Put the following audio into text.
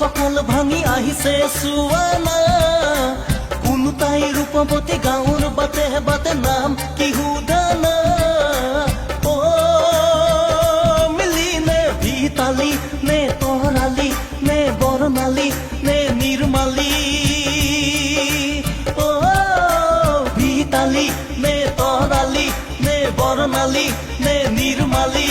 কঁকাল ভাঙি আহিছে চুৱানা কোনো তাই ৰূপৱতী গাঁৱৰ বাটে বাটে নাম কি সুধানা অ মিলি নে ভিতালী নে তৰালী নে বৰ্ণালী নে নিৰ্মালী অ ভিতালী নে তৰালী নে বৰ্ণালী নে নিৰ্মালী